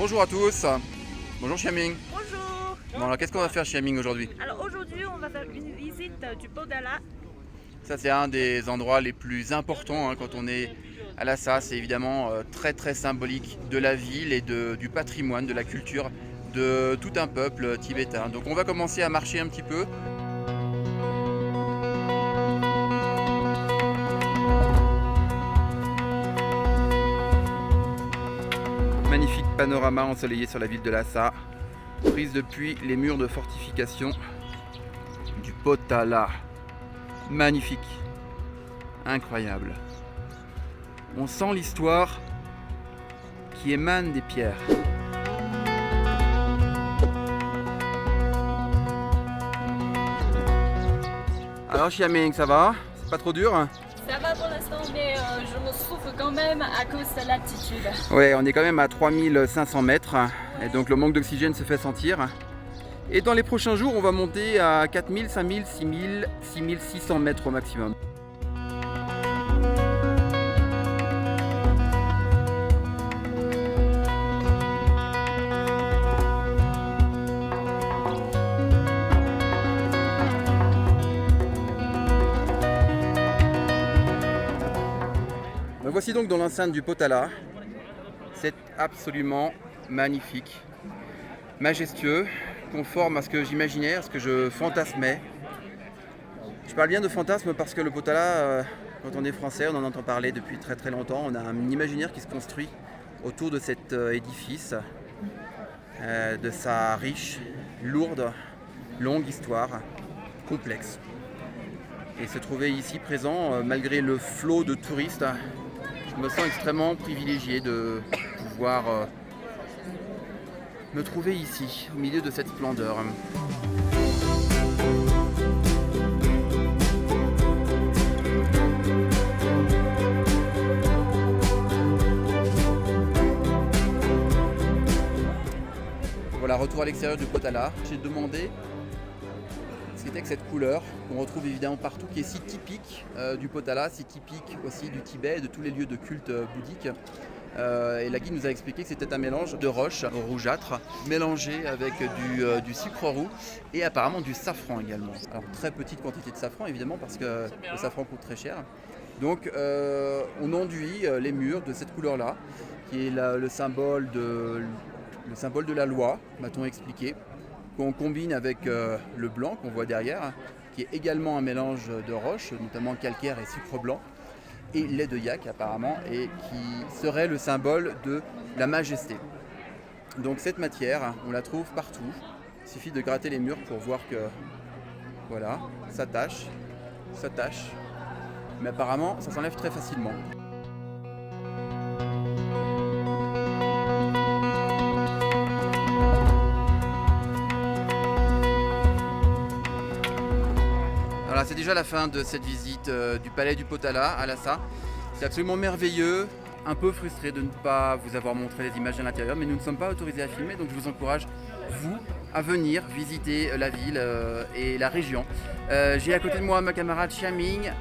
Bonjour à tous. Bonjour Xiaming. Bonjour. Bon, alors qu'est-ce qu'on va faire Xiaming aujourd'hui? Alors aujourd'hui on va faire une visite du Podala. Ça c'est un des endroits les plus importants quand on est à Lhasa. C'est évidemment très très symbolique de la ville et du patrimoine, de la culture de tout un peuple tibétain. Donc on va commencer à marcher un petit peu. Magnifique panorama ensoleillé sur la ville de Lhasa, prise depuis les murs de fortification du Potala. Magnifique, incroyable. On sent l'histoire qui émane des pierres. Alors Xiaming, ça va? C'est pas trop dur? Ça va pour l'instant, mais je me souffre quand même à cause de l'altitude. Ouais, on est quand même à 3500 mètres et donc le manque d'oxygène se fait sentir. Et dans les prochains jours, on va monter à 4000, 5000, 6000, 6600 mètres au maximum. Me voici donc dans l'enceinte du Potala. C'est absolument magnifique, majestueux, conforme à ce que j'imaginais, à ce que je fantasmais. Je parle bien de fantasme parce que le Potala, quand on est français, on en entend parler depuis très très longtemps. On a un imaginaire qui se construit autour de cet édifice, de sa riche, lourde, longue histoire, complexe. Et se trouver ici présent, malgré le flot de touristes, je me sens extrêmement privilégié de pouvoir me trouver ici, au milieu de cette splendeur. Voilà, retour à l'extérieur du Potala. J'ai demandé ce qu'était que cette couleur qu'on retrouve évidemment partout, qui est si typique du Potala, si typique aussi du Tibet et de tous les lieux de culte bouddhique. Et la guide nous a expliqué que c'était un mélange de roches rougeâtres mélangé avec du sucre roux et apparemment du safran également. Alors très petite quantité de safran évidemment parce que le safran coûte très cher. Donc on enduit les murs de cette couleur-là qui est le symbole de la loi, m'a-t-on expliqué, qu'on combine avec le blanc qu'on voit derrière, qui est également un mélange de roches, notamment calcaire et sucre blanc, et lait de yak apparemment, et qui serait le symbole de la majesté. Donc cette matière, on la trouve partout. Il suffit de gratter les murs pour voir que, voilà, ça tâche, mais apparemment ça s'enlève très facilement. Voilà, c'est déjà la fin de cette visite du palais du Potala à Lhasa. C'est absolument merveilleux, un peu frustré de ne pas vous avoir montré les images de l'intérieur, mais nous ne sommes pas autorisés à filmer, donc je vous encourage, vous, à venir visiter la ville et la région. J'ai à côté de moi ma camarade Xiaming.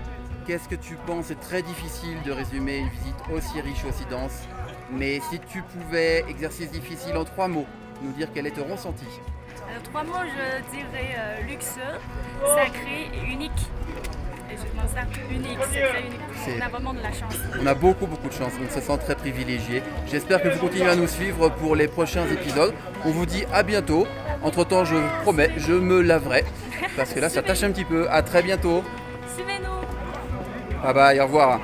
Qu'est-ce que tu penses? C'est très difficile de résumer une visite aussi riche, aussi dense, mais si tu pouvais, exercice difficile en 3 mots, nous dire quel est ton ressenti? 3 mots, je dirais luxueux, sacré et unique. Et je pense ça unique, c'est très unique. On a vraiment de la chance. On a beaucoup de chance, on se sent très privilégié. J'espère que vous continuez à nous suivre pour les prochains épisodes. On vous dit à bientôt. Entre temps, je vous promets, je me laverai parce que là ça tâche un petit peu. À très bientôt. Suivez-nous. Bye bye, au revoir.